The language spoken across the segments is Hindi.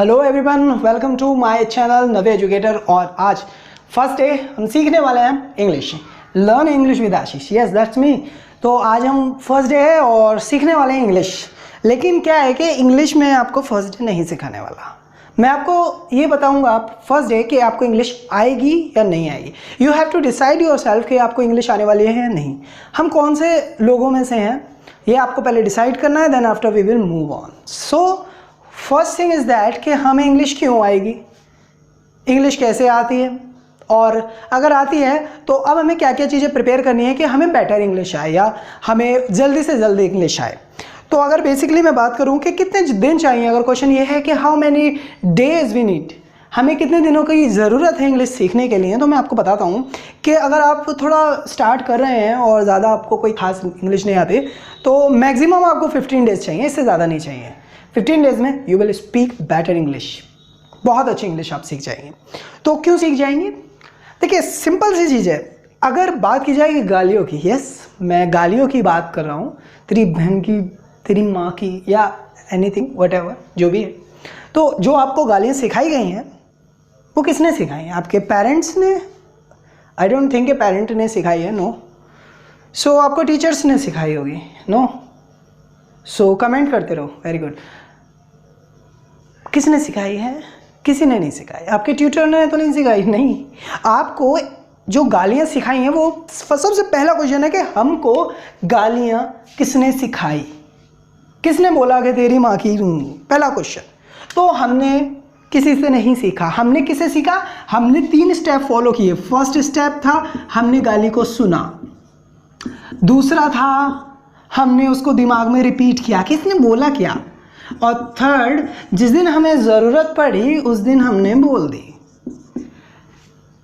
Hello everyone, welcome to my channel नवे एजुकेटर। और आज फर्स्ट डे हम सीखने वाले हैं English. Learn English with Ashish, yes that's me. तो आज हम फर्स्ट डे है और सीखने वाले हैं इंग्लिश। लेकिन क्या है कि इंग्लिश में आपको फर्स्ट डे नहीं सिखाने वाला। मैं आपको ये बताऊंगा फर्स्ट डे कि आपको इंग्लिश आएगी या नहीं आएगी। You have to decide yourself कि आपको इंग्लिश आने वाली है या नहीं। हम कौन से लोगों में से हैं ये आपको पहले डिसाइड करना है, then after we will move on. So first thing is that कि हमें इंग्लिश क्यों आएगी, इंग्लिश कैसे आती है, और अगर आती है तो अब हमें क्या क्या चीज़ें प्रिपेयर करनी है कि हमें बेटर इंग्लिश आए या हमें जल्दी से जल्दी इंग्लिश आए। तो अगर बेसिकली मैं बात करूं कि कितने दिन चाहिए, अगर क्वेश्चन ये है कि how many days we need, हमें कितने दिनों की ज़रूरत है इंग्लिश सीखने के लिए, तो मैं आपको बताता हूँ कि अगर आप थोड़ा स्टार्ट कर रहे हैं और ज़्यादा आपको कोई खास इंग्लिश नहीं आती तो मैक्सिमम आपको 15 डेज़ चाहिए, इससे ज़्यादा नहीं चाहिए। 15 डेज़ में you will speak better English, बहुत अच्छी इंग्लिश आप सीख जाएंगे। तो क्यों सीख जाएंगे? देखिए सिंपल सी चीज़ है। अगर बात की जाएगी गालियों की, यस मैं गालियों की बात कर रहा हूँ, तेरी बहन की, तेरी माँ की, या एनीथिंग व्हाटएवर जो भी है। तो जो आपको गालियाँ सिखाई गई हैं वो किसने सिखाई हैं? आपके पेरेंट्स ने? आई डोंट थिंक कि पेरेंट ने सिखाई है, नो। सो आपको टीचर्स ने सिखाई होगी, नो। सो कमेंट करते रहो, वेरी गुड। किसने सिखाई है? किसी ने नहीं सिखाई। आपके ट्यूटर ने तो नहीं सिखाई, नहीं। आपको जो गालियाँ सिखाई हैं वो सबसे पहला क्वेश्चन है कि हमको गालियाँ किसने सिखाई, किसने बोला कि तेरी माँ की, पहला क्वेश्चन। तो हमने किसी से नहीं सीखा। हमने किसे सीखा? हमने 3 स्टेप फॉलो किए। फर्स्ट स्टेप था हमने गाली को सुना, दूसरा था हमने उसको दिमाग में रिपीट किया किसने बोला क्या, और थर्ड जिस दिन हमें ज़रूरत पड़ी उस दिन हमने बोल दी।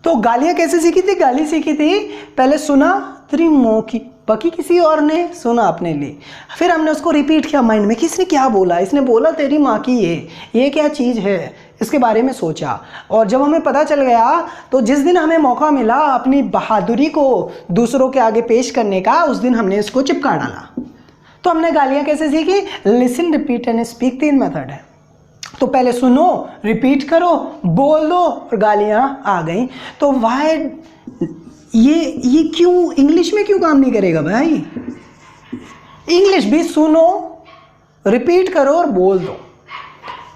तो गालियाँ कैसे सीखी थी? गाली सीखी थी पहले सुना, तेरी मुँह की, बाकी किसी और ने सुना अपने लिए, फिर हमने उसको रिपीट किया माइंड में, किसने क्या बोला, इसने बोला तेरी माँ की ये क्या चीज़ है, इसके बारे में सोचा। और जब हमें पता चल गया तो जिस दिन हमें मौका मिला अपनी बहादुरी को दूसरों के आगे पेश करने का, उस दिन हमने इसको चिपका डाला। तो हमने गालियाँ कैसे सीखी? Listen, repeat and speak 3 method है। तो पहले सुनो, रिपीट करो, बोल दो और गालियाँ आ गई। तो वाई ये क्यों इंग्लिश में क्यों काम नहीं करेगा भाई? इंग्लिश भी सुनो, रिपीट करो और बोल दो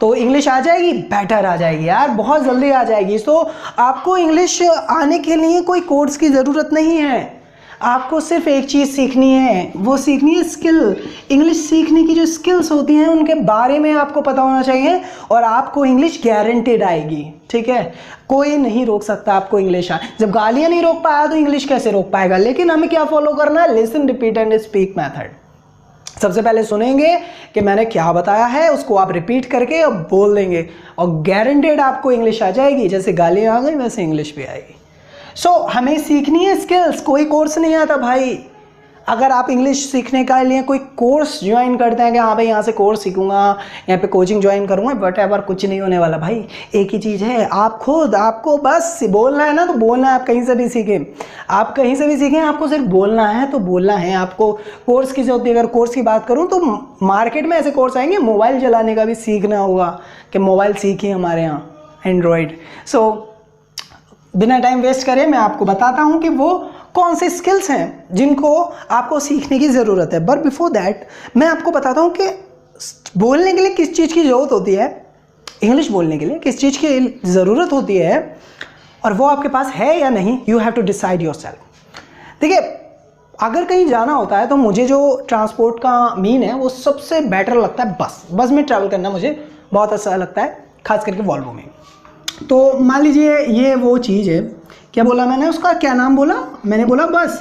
तो इंग्लिश आ जाएगी, बेटर आ जाएगी यार, बहुत जल्दी आ जाएगी। तो आपको इंग्लिश आने के लिए कोई कोर्स की ज़रूरत नहीं है। आपको सिर्फ एक चीज़ सीखनी है, वो सीखनी है स्किल। इंग्लिश सीखने की जो स्किल्स होती हैं उनके बारे में आपको पता होना चाहिए और आपको इंग्लिश गारंटेड आएगी, ठीक है? कोई नहीं रोक सकता आपको इंग्लिश आए। जब गालियाँ नहीं रोक पाया तो इंग्लिश कैसे रोक पाएगा? लेकिन हमें क्या फॉलो करना है? Listen, repeat and speak method. सबसे पहले सुनेंगे कि मैंने क्या बताया है, उसको आप रिपीट करके अब बोल देंगे और गारंटेड आपको इंग्लिश आ जाएगी। जैसे गालियाँ आ गई वैसे इंग्लिश भी आएगी। सो हमें सीखनी है स्किल्स, कोई कोर्स नहीं आता भाई। अगर आप इंग्लिश सीखने के लिए कोई कोर्स ज्वाइन करते हैं कि हाँ भाई यहाँ से कोर्स सीखूंगा, यहाँ पे कोचिंग ज्वाइन करूँगा, व्हाटएवर, कुछ नहीं होने वाला भाई। एक ही चीज़ है, आप खुद, आपको बस बोलना है ना, तो बोलना है। आप कहीं से भी सीखें, आप कहीं से भी सीखें, आपको सिर्फ बोलना है तो बोलना है। आपको कोर्स की जरूरत है। अगर कोर्स की बात करूँ तो मार्केट में ऐसे कोर्स आएंगे, मोबाइल चलाने का भी सीखना होगा कि मोबाइल सीखें हमारे यहाँ एंड्रॉयड। सो बिना टाइम वेस्ट करे मैं आपको बताता हूँ कि वो कौन से स्किल्स हैं जिनको आपको सीखने की ज़रूरत है। बट बिफोर दैट मैं आपको बताता हूँ कि बोलने के लिए किस चीज़ की ज़रूरत होती है, इंग्लिश बोलने के लिए किस चीज़ की ज़रूरत होती है, और वो आपके पास है या नहीं। You have to decide yourself. देखिए अगर कहीं जाना होता है तो मुझे जो ट्रांसपोर्ट का मीन है वो सबसे बेटर लगता है बस। बस में ट्रैवल करना मुझे बहुत अच्छा लगता है, खास करके वॉल्वो में। तो मान लीजिए ये वो चीज़ है, क्या बोला मैंने, उसका क्या नाम बोला? मैंने बोला बस।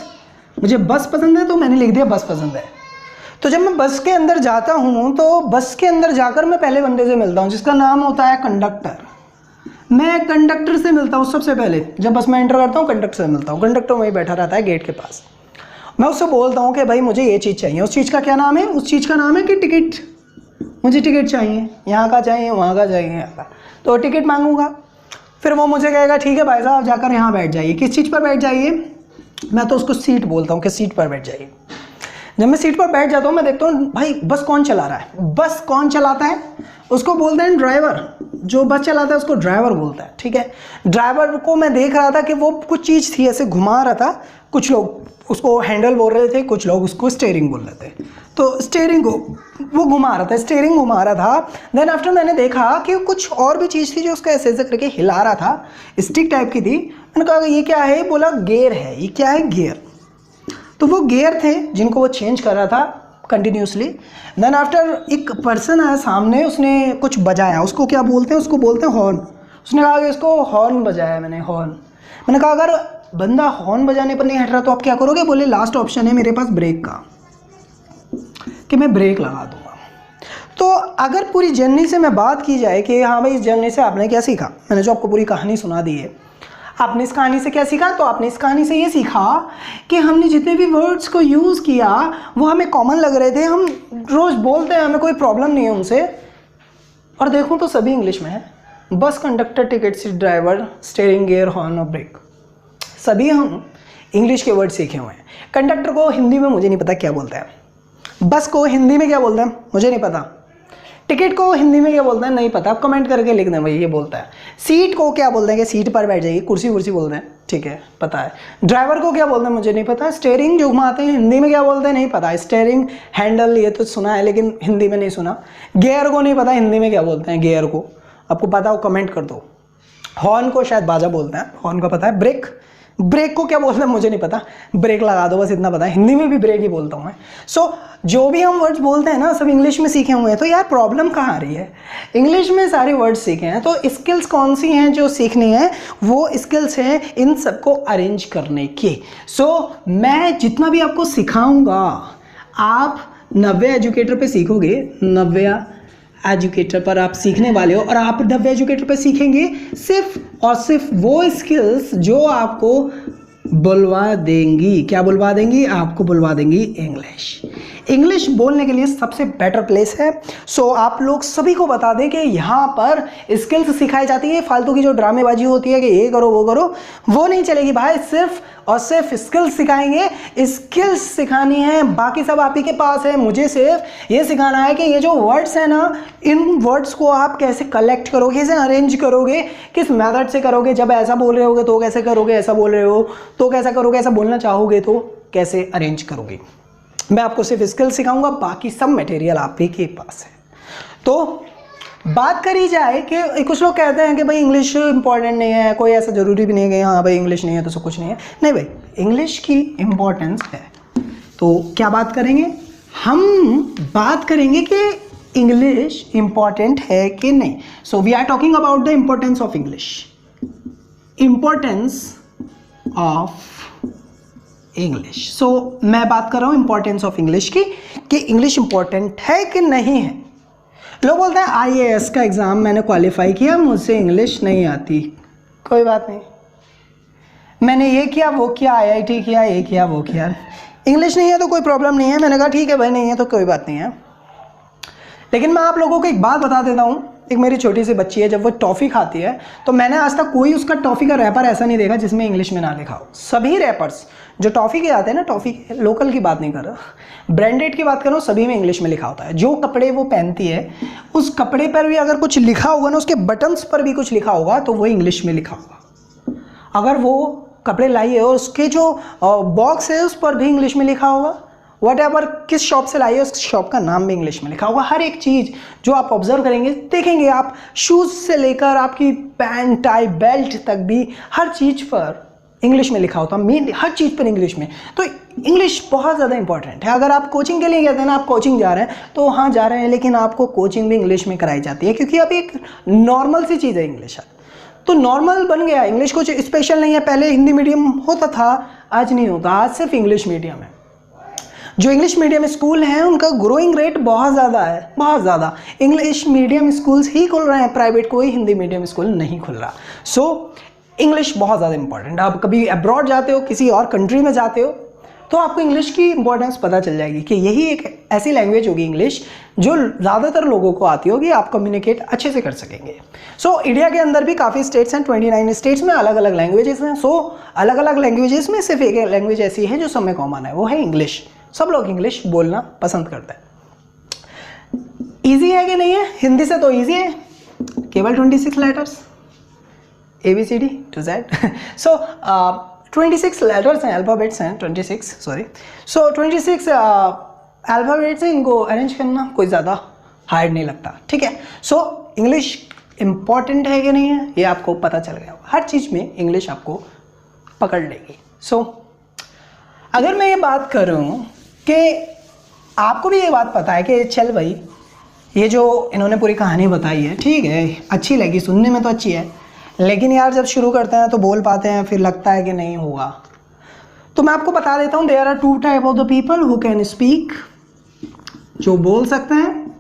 मुझे बस पसंद है तो मैंने लिख दिया बस पसंद है। तो जब मैं बस के अंदर जाता हूँ तो बस के अंदर जाकर मैं पहले बंदे से मिलता हूँ जिसका नाम होता है कंडक्टर। मैं कंडक्टर से मिलता हूँ सबसे पहले। जब बस में एंटर करता हूँ कंडक्टर से मिलता हूँ। कंडक्टर वहीं बैठा रहता है गेट के पास। मैं उससे बोलता हूँ कि भाई मुझे ये चीज़ चाहिए। उस चीज़ का क्या नाम है? उस चीज़ का नाम है कि टिकट। मुझे टिकट चाहिए, यहाँ का चाहिए, वहाँ का चाहिए, यहाँ का। तो टिकट मांगूंगा, फिर वो मुझे कहेगा ठीक है भाई साहब जाकर यहाँ बैठ जाइए। किस चीज़ पर बैठ जाइए? मैं तो उसको सीट बोलता हूँ कि सीट पर बैठ जाइए। जब मैं सीट पर बैठ जाता हूँ मैं देखता हूँ भाई बस कौन चला रहा है। बस कौन चलाता है? उसको बोलते हैं ड्राइवर। जो बस चलाता है उसको ड्राइवर बोलता है, ठीक है। ड्राइवर को मैं देख रहा था कि वो कुछ चीज़ थी ऐसे घुमा रहा था, कुछ लोग उसको हैंडल बोल रहे थे, कुछ लोग उसको स्टीयरिंग बोल रहे थे। तो स्टीयरिंग को वो घुमा रहा था, स्टीयरिंग घुमा रहा था। देन आफ्टर मैंने देखा कि कुछ और भी चीज़ थी जो उसका ऐसे ऐसे करके हिला रहा था, स्टिक टाइप की थी। मैंने कहा ये क्या है? बोला गियर है। ये क्या है? गियर। तो वो गियर थे जिनको वो चेंज कर रहा था कंटिन्यूसली। देन आफ्टर एक पर्सन आया सामने, उसने कुछ बजाया, उसको क्या बोलते हैं? उसको बोलते हैं हॉर्न। उसने कहा कि इसको हॉर्न बजाया मैंने, हॉर्न। मैंने कहा अगर बंदा हॉर्न बजाने पर नहीं हट रहा तो आप क्या करोगे? बोले लास्ट ऑप्शन है मेरे पास ब्रेक का, कि मैं ब्रेक लगा दूंगा। तो अगर पूरी जर्नी से मैं बात की जाए कि हाँ भाई इस जर्नी से आपने क्या सीखा, मैंने जो आपको पूरी कहानी सुना दी है, आपने इस कहानी से क्या सीखा? तो आपने इस कहानी से ये सीखा कि हमने जितने भी वर्ड्स को यूज़ किया वो हमें कॉमन लग रहे थे, हम रोज़ बोलते हैं, हमें कोई प्रॉब्लम नहीं है उनसे। और देखूँ तो सभी इंग्लिश में है। बस, conductor, ticket, seat, driver, steering, gear, horn और ब्रेक, सभी हम इंग्लिश के वर्ड सीखे हुए हैं। कंडक्टर को हिंदी में मुझे नहीं पता क्या बोलते हैं, बस को हिंदी में क्या बोलते हैं मुझे नहीं पता, टिकट को हिंदी में क्या बोलते हैं नहीं पता, आप कमेंट करके लिख दें भाई ये बोलता है। सीट को क्या बोलते हैं कि सीट पर बैठ जाइए, कुर्सी कुर्सी बोलते हैं, ठीक है पता है। ड्राइवर को क्या बोलते हैं मुझे नहीं पता। स्टीयरिंग जो घुमाते हैं हिंदी में क्या बोलते हैं नहीं पता। स्टीयरिंग, हैंडल ये तो सुना है लेकिन हिंदी में नहीं सुना। गियर को नहीं पता हिंदी में क्या बोलते हैं, गियर को आपको पता हो कमेंट कर दो। हॉर्न को शायद बाजा बोलते हैं, हॉर्न का पता है। ब्रेक, ब्रेक को क्या बोलते हैं मुझे नहीं पता, ब्रेक लगा दो बस इतना पता है, हिंदी में भी ब्रेक ही बोलता हूँ मैं। सो जो भी हम वर्ड्स बोलते हैं ना सब इंग्लिश में सीखे हुए हैं। तो यार प्रॉब्लम कहाँ आ रही है? इंग्लिश में सारे वर्ड्स सीखे हैं, तो स्किल्स कौन सी हैं जो सीखनी है? वो स्किल्स हैं इन सबको अरेंज करने की। सो मैं जितना भी आपको सिखाऊंगा आप नव्या एजुकेटर पे सीखोगे, नव्या एजुकेटर पर आप सीखने वाले हो, और आप नव्या एजुकेटर पर सीखेंगे सिर्फ और सिर्फ वो स्किल्स जो आपको बुलवा देंगी, क्या बुलवा देंगी? आपको बुलवा देंगी इंग्लिश। इंग्लिश बोलने के लिए सबसे बेटर प्लेस है। सो आप लोग सभी को बता दें कि यहाँ पर स्किल्स सिखाई जाती है। फालतू की जो ड्रामेबाजी होती है कि ये करो वो करो, वो नहीं चलेगी भाई। सिर्फ और सिर्फ स्किल्स सिखाएंगे, स्किल्स सिखानी है, बाकी सब आप ही के पास है। मुझे सिर्फ ये सिखाना है कि ये जो वर्ड्स है ना, इन वर्ड्स को आप कैसे कलेक्ट करोगे, कैसे अरेंज करोगे, किस मेथड से करोगे। जब ऐसा बोल रहे होगे तो कैसे करोगे, ऐसा बोल रहे हो तो कैसा करोगे, ऐसा बोलना चाहोगे तो कैसे अरेंज करोगे। मैं आपको सिर्फ स्किल सिखाऊंगा, बाकी सब मटेरियल आप ही के पास है। तो बात करी जाए कि कुछ लोग कहते हैं कि भाई इंग्लिश इंपॉर्टेंट नहीं है, कोई ऐसा ज़रूरी भी नहीं है कि हाँ भाई इंग्लिश नहीं है तो सब कुछ नहीं है। नहीं भाई, इंग्लिश की इम्पोर्टेंस है। तो क्या बात करेंगे हम? बात करेंगे कि इंग्लिश इम्पॉर्टेंट है कि नहीं। So we are talking about the importance of English, importance of English. So मैं बात कर रहा हूँ इम्पोर्टेंस ऑफ इंग्लिश की, कि इंग्लिश इम्पोर्टेंट है कि नहीं है। लोग बोलते हैं IAS का एग्ज़ाम मैंने क्वालिफाई किया, मुझसे इंग्लिश नहीं आती। कोई बात नहीं, मैंने ये किया वो किया, IIT किया, ये किया वो किया, इंग्लिश नहीं है तो कोई प्रॉब्लम नहीं है। मैंने कहा ठीक है भाई नहीं है तो कोई बात नहीं है। लेकिन मैं आप लोगों को एक बात बता देता हूँ। एक मेरी छोटी सी बच्ची है, जब वो टॉफ़ी खाती है तो मैंने आज तक कोई उसका टॉफ़ी का रैपर ऐसा नहीं देखा जिसमें इंग्लिश में ना लिखा हो। सभी रैपर्स जो टॉफ़ी के आते हैं ना, टॉफ़ी लोकल की बात नहीं कर रहा, ब्रांडेड की बात कर रहा हूँ, सभी में इंग्लिश में लिखा होता है। जो कपड़े वो पहनती है उस कपड़े पर भी अगर कुछ लिखा होगा ना, उसके बटन्स पर भी कुछ लिखा होगा तो वो इंग्लिश में लिखा होगा। अगर वो कपड़े लाई है और उसके जो बॉक्स है उस पर भी इंग्लिश में लिखा होगा। व्हाटएवर किस शॉप से लाई है उस शॉप का नाम भी इंग्लिश में लिखा होगा। हर एक चीज़ जो आप ऑब्जर्व करेंगे देखेंगे आप, शूज़ से लेकर आपकी पैंट टाई बेल्ट तक भी हर चीज़ पर इंग्लिश में लिखा होता है। मेन हर चीज़ पर इंग्लिश में। तो इंग्लिश बहुत ज़्यादा इंपॉर्टेंट है। अगर आप कोचिंग के लिए कहते हैं ना, आप कोचिंग जा रहे हैं तो हाँ जा रहे हैं, लेकिन आपको कोचिंग भी इंग्लिश में कराई जाती है, क्योंकि अब एक नॉर्मल सी चीज़ है इंग्लिश। तो नॉर्मल बन गया, इंग्लिश कुछ स्पेशल नहीं है। पहले हिंदी मीडियम होता था, आज नहीं होता, आज सिर्फ इंग्लिश मीडियम है। जो इंग्लिश मीडियम स्कूल हैं उनका ग्रोइंग रेट बहुत ज़्यादा है, बहुत ज़्यादा। इंग्लिश मीडियम स्कूल्स ही खुल रहे हैं, प्राइवेट कोई हिंदी मीडियम स्कूल नहीं खुल रहा। सो इंग्लिश बहुत ज़्यादा इंपॉर्टेंट है। आप कभी अब्रॉड जाते हो, किसी और कंट्री में जाते हो, तो आपको इंग्लिश की इंपॉर्टेंस पता चल जाएगी कि यही एक ऐसी लैंग्वेज होगी इंग्लिश जो ज़्यादातर लोगों को आती होगी, आप कम्युनिकेट अच्छे से कर सकेंगे। सो इंडिया के अंदर भी काफ़ी स्टेट्स हैं, 29 स्टेट्स में अलग अलग लैंग्वेजेस हैं। सो अलग अलग लैंग्वेजेस में सिर्फ एक लैंग्वेज ऐसी है जो सब में कॉमन है, वो है इंग्लिश। सब लोग इंग्लिश बोलना पसंद करते हैं। ईजी है कि नहीं है? हिंदी से तो ईजी है, केवल 26 letters, ABCD to Z. So 26 letters हैं, अल्फ़ाबेट्स हैं 26, सॉरी. सो 26 अल्फ़ाबेट्स हैं, इनको अरेंज करना कोई ज़्यादा हार्ड नहीं लगता, ठीक है. सो इंग्लिश इम्पॉर्टेंट है कि नहीं है ये आपको पता चल गया होगा. हर चीज़ में इंग्लिश आपको पकड़ लेगी. सो अगर मैं ये बात करूँ कि आपको भी ये बात पता है कि चल भाई ये जो इन्होंने पूरी कहानी बताई है ठीक है, अच्छी लगी, सुनने में तो अच्छी है, लेकिन यार जब शुरू करते हैं तो बोल पाते हैं फिर लगता है कि नहीं होगा. तो मैं आपको बता देता हूँ, there are 2 type of the people who can speak, जो बोल सकते हैं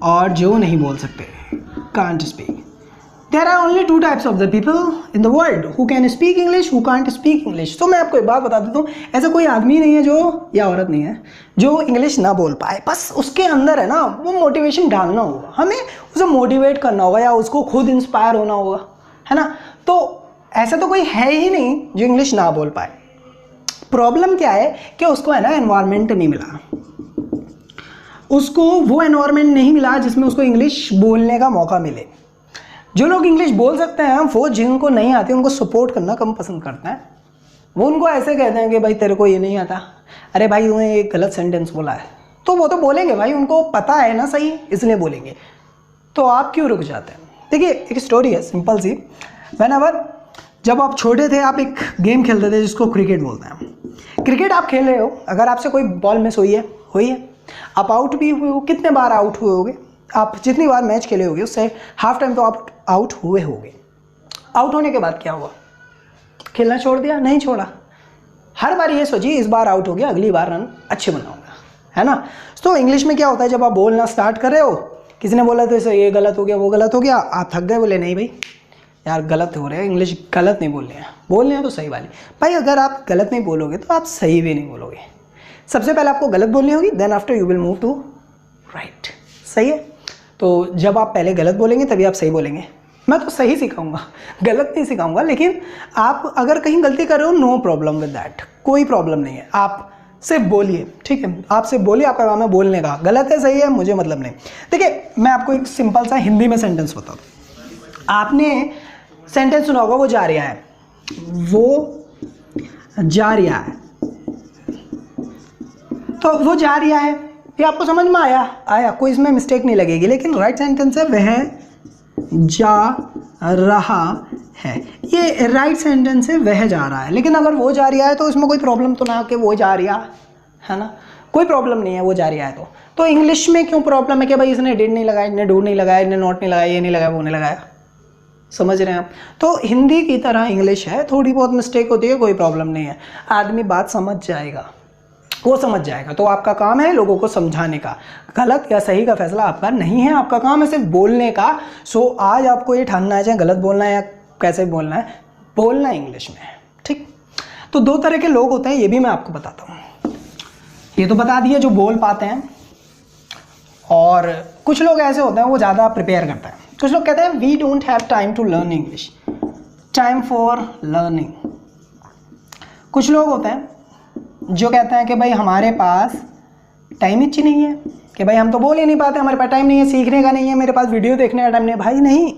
और जो नहीं बोल सकते, can't speak. There are only 2 types of the people in the world who can speak English, who can't speak English. तो मैं आपको एक बात बता देता हूँ, ऐसा कोई आदमी नहीं है जो, या औरत नहीं है जो इंग्लिश ना बोल पाए. बस उसके अंदर है ना वो मोटिवेशन डालना होगा, हमें उसे मोटिवेट करना होगा या उसको खुद इंस्पायर होना होगा, है ना. तो ऐसा तो कोई है ही नहीं जो इंग्लिश ना बोल पाए. प्रॉब्लम क्या है कि उसको है ना एनवायरनमेंट नहीं मिला, उसको वो एनवायरनमेंट नहीं मिला जिसमें उसको इंग्लिश बोलने का मौका मिले. जो लोग इंग्लिश बोल सकते हैं वो जिनको नहीं आती उनको सपोर्ट करना कम पसंद करते हैं. वो उनको ऐसे कहते हैं कि भाई तेरे को ये नहीं आता, अरे भाई उन्हें एक गलत सेंटेंस बोला है, तो वो तो बोलेंगे भाई, उनको पता है ना सही, इसलिए बोलेंगे. तो आप क्यों रुक जाते हैं? देखिए एक स्टोरी है सिंपल सी. व्हेनेवर जब आप छोटे थे आप एक गेम खेलते थे जिसको क्रिकेट बोलते हैं. क्रिकेट आप खेल रहे हो, अगर आपसे कोई बॉल मिस हुई है, आप आउट भी हुए हो. कितने बार आउट हुए होगे? आप जितनी बार मैच खेले होगे उससे हाफ टाइम तो आप आउट हुए होगे. आउट होने के बाद क्या हुआ? खेलना छोड़ दिया? नहीं छोड़ा. हर बार ये सोचिए इस बार आउट हो गया, अगली बार रन अच्छे बनाऊंगा, है ना. तो इंग्लिश में क्या होता है, जब आप बोलना स्टार्ट कर रहे हो, किसी ने बोला तो इसे ये गलत हो गया, वो गलत हो गया, आप थक गए, बोले नहीं भाई यार गलत हो रहे हैं, इंग्लिश गलत नहीं बोल रहे हैं तो सही वाली. भाई अगर आप गलत नहीं बोलोगे तो आप सही भी नहीं बोलोगे. सबसे पहले आपको गलत बोलनी होगी, then after you will move to right. सही है. तो जब आप पहले गलत बोलेंगे तभी आप सही बोलेंगे. मैं तो सही सिखाऊंगा, गलत नहीं सिखाऊंगा, लेकिन आप अगर कहीं गलती कर रहे हो नो प्रॉब्लम विद दैट, कोई प्रॉब्लम नहीं है. आप सिर्फ बोलिए, ठीक है, आप सिर्फ बोलिए, आपका काम है बोलने का. गलत है सही है मुझे मतलब नहीं. देखिए मैं आपको एक सिंपल सा हिंदी में सेंटेंस बता दूँ. आपने सेंटेंस सुना होगा वो जा रहा है, वो जा रहा है. तो वो जा रहा है ये आपको समझ में आया, कोई इसमें मिस्टेक नहीं लगेगी. लेकिन राइट सेंटेंस है वह जा रहा है, ये राइट सेंटेंस है, वह जा रहा है. लेकिन अगर वो जा रहा है तो इसमें कोई प्रॉब्लम तो ना कि वो जा रहा है ना, कोई प्रॉब्लम नहीं है वो जा रहा है. तो इंग्लिश में क्यों प्रॉब्लम है कि भाई इसने डिड नहीं लगाया, इसने डू नहीं लगाया, इसने नॉट नहीं लगाया, ये नहीं लगाया, वो नहीं लगाया. समझ रहे हैं आप? तो हिंदी की तरह इंग्लिश है, थोड़ी बहुत मिस्टेक होती है, कोई प्रॉब्लम नहीं है, आदमी बात समझ जाएगा, वो समझ जाएगा. तो आपका काम है लोगों को समझाने का, गलत या सही का फैसला आपका नहीं है, आपका काम है सिर्फ बोलने का. सो आज आपको ये ठानना है चाहे गलत बोलना है या कैसे बोलना है, बोलना है इंग्लिश में, ठीक. तो 2 तरह के लोग होते हैं, ये भी मैं आपको बताता हूँ. ये तो बता दिया जो बोल पाते हैं, और कुछ लोग ऐसे होते हैं वो ज़्यादा प्रिपेयर करते हैं. कुछ लोग कहते हैं we don't have time to learn English, time for learning. कुछ लोग होते हैं जो कहते हैं कि भाई हमारे पास टाइम ही नहीं है, कि भाई हम तो बोल ही नहीं पाते, हमारे पास टाइम नहीं है, सीखने का नहीं है, मेरे पास वीडियो देखने का टाइम नहीं है. भाई नहीं,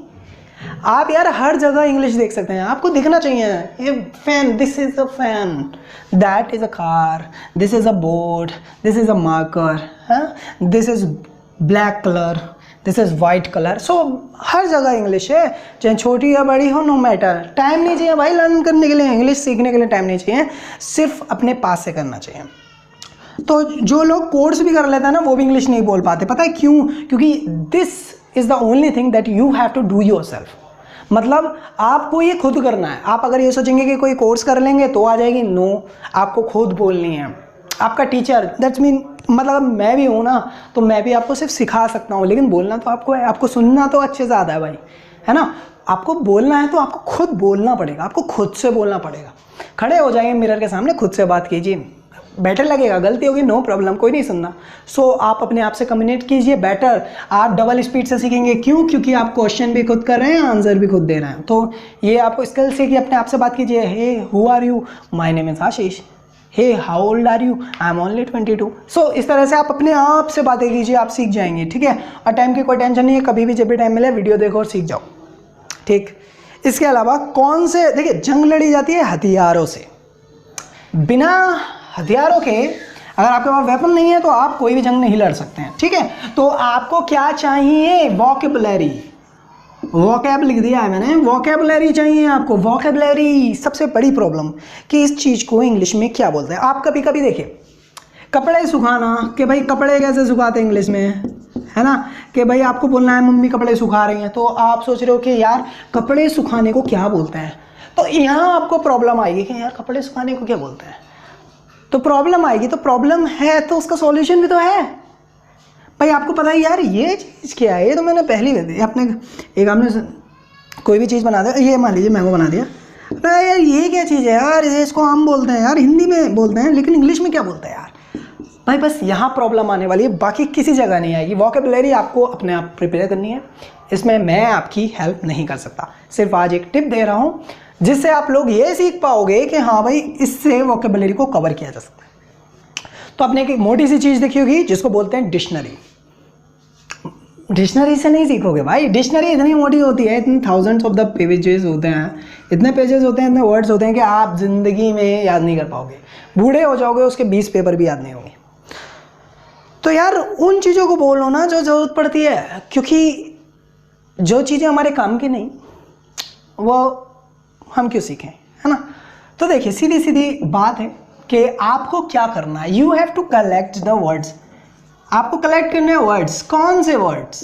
आप यार हर जगह इंग्लिश देख सकते हैं, आपको दिखना चाहिए. ये fan, this is a fan, that is a car, this is a board, this is a marker, this is black colour, this is white colour. So हर जगह इंग्लिश है, चाहे छोटी या बड़ी हो, नो मैटर. टाइम नहीं चाहिए भाई लर्न करने के लिए, इंग्लिश सीखने के लिए टाइम नहीं चाहिए, सिर्फ अपने पास से करना चाहिए. तो जो लोग कोर्स भी कर लेते हैं ना वो भी इंग्लिश नहीं बोल पाते. पता है क्यों? क्योंकि this is the only thing that you have to do yourself. मतलब आपको ये खुद करना है. आप अगर ये सोचेंगे कि कोई कोर्स कर लेंगे तो आ जाएगी, नो, आपको खुद बोलनी है. आपका टीचर, दैट्स मीन मतलब मैं भी हूँ ना, तो मैं भी आपको सिर्फ सिखा सकता हूँ, लेकिन बोलना तो आपको है. आपको सुनना तो अच्छे से आता है भाई, है ना. आपको बोलना है तो आपको खुद बोलना पड़ेगा, आपको खुद से बोलना पड़ेगा. खड़े हो जाइए मिरर के सामने, खुद से बात कीजिए. बेटर लगेगा, गलती होगी नो प्रॉब्लम, कोई नहीं सुनना. सो आप अपने आप से कम्युनिकेट कीजिए बेटर. आप डबल स्पीड से सीखेंगे. क्यों? क्योंकि आप क्वेश्चन भी खुद कर रहे हैं, आंसर भी खुद दे रहे हैं. तो ये आपको स्किल से कि अपने आप से बात कीजिए. Hey who are you, my name is Ashish. Hey how old are you, I am only 22। So इस तरह से आप अपने आप से बातें कीजिए, आप सीख जाएंगे, ठीक है। और टाइम की कोई टेंशन नहीं है, कभी भी जब भी टाइम मिले वीडियो देखो और सीख जाओ, ठीक। इसके अलावा कौन से, देखिए जंग लड़ी जाती है हथियारों से, बिना हथियारों के अगर आपके पास वेपन नहीं है तो आप कोई भी जंग नहीं लड़ सकते हैं, ठीक है। तो आपको क्या चाहिए, वोकैबुलरी, वोकैब लिख दिया है मैंने, वोकैबुलरी चाहिए आपको। वोकैबुलरी सबसे बड़ी प्रॉब्लम कि इस चीज़ को इंग्लिश में क्या बोलते हैं। आप कभी कभी देखिए कपड़े सुखाना, कि भाई कपड़े कैसे सुखाते हैं इंग्लिश में, है ना, कि भाई आपको बोलना है मम्मी कपड़े सुखा रही हैं, तो आप सोच रहे हो कि यार कपड़े सुखाने को क्या बोलते हैं, तो यहाँ आपको प्रॉब्लम आएगी कि यार कपड़े सुखाने को क्या बोलते हैं, तो प्रॉब्लम आएगी। तो प्रॉब्लम है तो उसका सॉल्यूशन भी तो है भाई, आपको पता है यार ये चीज़ क्या है, ये तो मैंने पहली बार अपने एक आपने कोई भी चीज़ बना दिया, ये मान लीजिए मैंगो बना दिया, अरे यार ये क्या चीज़ है यार, इसको आम बोलते हैं यार, हिंदी में बोलते हैं लेकिन इंग्लिश में क्या बोलते हैं यार भाई। बस यहाँ प्रॉब्लम आने वाली है, बाकी किसी जगह नहीं आएगी। वोकैबुलरी आपको अपने आप प्रिपेयर करनी है, इसमें मैं आपकी हेल्प नहीं कर सकता, सिर्फ आज एक टिप दे रहा हूँ जिससे आप लोग ये सीख पाओगे कि हाँ भाई इससे वोकैबुलरी को कवर किया जा सकता है। तो आपने एक मोटी सी चीज़ देखी होगी जिसको बोलते हैं डिक्शनरी। डिक्शनरी से नहीं सीखोगे भाई, डिक्शनरी इतनी मोटी होती है, इतने थाउजेंड्स ऑफ द पेजेस होते हैं, इतने पेजेस होते हैं, इतने वर्ड्स होते हैं कि आप ज़िंदगी में याद नहीं कर पाओगे, बूढ़े हो जाओगे उसके 20 पेपर भी याद नहीं होंगे। तो यार उन चीज़ों को बोलो ना जो ज़रूरत पड़ती है, क्योंकि जो चीज़ें हमारे काम की नहीं वो हम क्यों सीखें, है ना। तो देखिए सीधी सीधी बात है कि आपको क्या करना है, you have to collect the words. आपको कलेक्ट करने हैं वर्ड्स। कौन से वर्ड्स,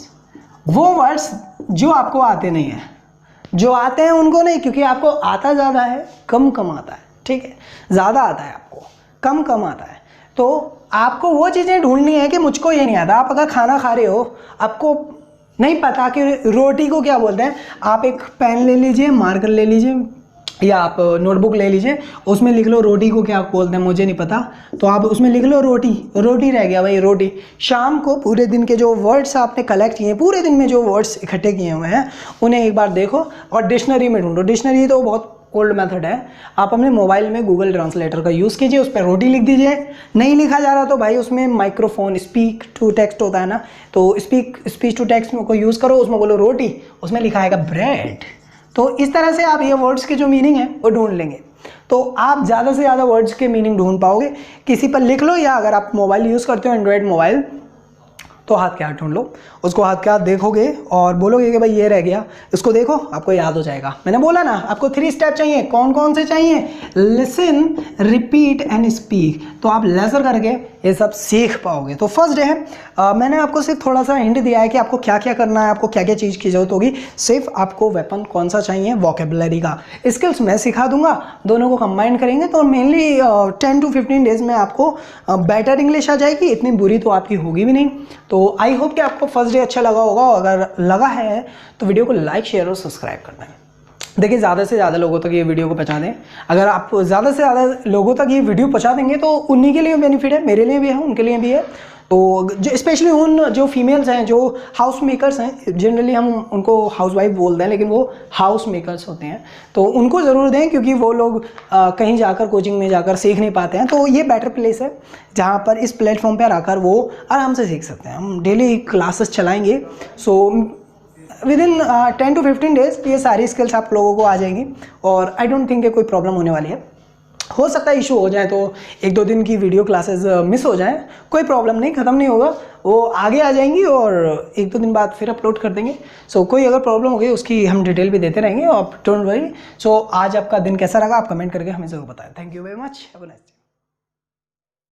वो वर्ड्स जो आपको आते नहीं हैं, जो आते हैं उनको नहीं, क्योंकि आपको आता ज़्यादा है कम कम आता है, ठीक है, ज़्यादा आता है आपको कम कम आता है। तो आपको वो चीज़ें ढूंढनी है कि मुझको ये नहीं आता। आप अगर खाना खा रहे हो, आपको नहीं पता कि रोटी को क्या बोलते हैं, आप एक पेन ले लीजिए, मार्कर ले लीजिए या आप नोटबुक ले लीजिए, उसमें लिख लो रोटी को क्या बोलते हैं, मुझे नहीं पता, तो आप उसमें लिख लो रोटी, रोटी रह गया भाई रोटी। शाम को पूरे दिन के जो वर्ड्स आपने कलेक्ट किए हैं, पूरे दिन में जो वर्ड्स इकट्ठे किए हुए हैं उन्हें एक बार देखो और डिक्शनरी में ढूंढो। डिक्शनरी तो बहुत ओल्ड मेथड है, आप अपने मोबाइल में गूगल ट्रांसलेटर का यूज़ कीजिए, उस पर रोटी लिख दीजिए। नहीं लिखा जा रहा तो भाई उसमें माइक्रोफोन स्पीक टू टेक्स्ट होता है ना, तो स्पीच टू टेक्स्ट को यूज़ करो, उसमें बोलो रोटी, उसमें लिखा आएगा ब्रेड। तो इस तरह से आप ये वर्ड्स के जो मीनिंग है वो ढूंढ लेंगे, तो आप ज़्यादा से ज़्यादा वर्ड्स के मीनिंग ढूंढ पाओगे। किसी पर लिख लो, या अगर आप मोबाइल यूज़ करते हो एंड्रॉयड मोबाइल, तो हाथ के हाथ ढूंढ लो, उसको हाथ के हाथ देखोगे और बोलोगे कि भाई ये रह गया, इसको देखो, आपको याद हो जाएगा। मैंने बोला ना आपको 3 स्टेप चाहिए। कौन कौन से चाहिए, लिसन, रिपीट एंड स्पीक। तो आप लेजर करके ये सब सीख पाओगे। तो फर्स्ट डे है, मैंने आपको सिर्फ थोड़ा सा हिंट दिया है कि आपको क्या क्या करना है, आपको क्या क्या चीज़ की जरूरत होगी। सिर्फ आपको वेपन कौन सा चाहिए, वोकैबुलरी का। स्किल्स मैं सिखा दूंगा, दोनों को कंबाइन करेंगे तो मेनली 10 to 15 डेज में आपको बेटर इंग्लिश आ जाएगी, इतनी बुरी तो आपकी होगी भी नहीं। तो आई होप कि आपको फर्स्ट डे अच्छा लगा होगा, अगर लगा है तो वीडियो को लाइक, शेयर और सब्सक्राइब करना है। देखिए ज़्यादा से ज़्यादा लोगों तक ये वीडियो को पहुंचा दें। अगर आप ज़्यादा से ज़्यादा लोगों तक ये वीडियो पहुंचा देंगे तो उन्हीं के लिए बेनिफिट है, मेरे लिए भी है, उनके लिए भी है। तो जो स्पेशली उन जो फीमेल्स हैं, जो हाउस मेकर्स हैं, जनरली हम उनको हाउस वाइफ बोलते हैं लेकिन वो हाउस मेकर्स होते हैं, तो उनको ज़रूर दें, क्योंकि वो लोग कहीं जाकर कोचिंग में जाकर सीख नहीं पाते हैं। तो ये बेटर प्लेस है जहाँ पर इस प्लेटफॉर्म पर आकर वो आराम से सीख सकते हैं। हम डेली क्लासेस चलाएँगे, सो विदिन 10 to 15 डेज ये सारी स्किल्स आप लोगों को आ जाएंगी और आई डोंट थिंक कोई प्रॉब्लम होने वाली है। हो सकता है इशू हो जाए तो 1-2 दिन की वीडियो क्लासेस मिस हो जाएं, कोई प्रॉब्लम नहीं, ख़त्म नहीं होगा, वो आगे आ जाएंगी और 1-2 दिन बाद फिर अपलोड कर देंगे। सो कोई अगर प्रॉब्लम हो गई उसकी हम डिटेल भी देते रहेंगे, आप डोंट वरी। सो आज आपका दिन कैसा लगा आप कमेंट करके हमें ज़रूर बताएं। Thank you very much, have a nice day.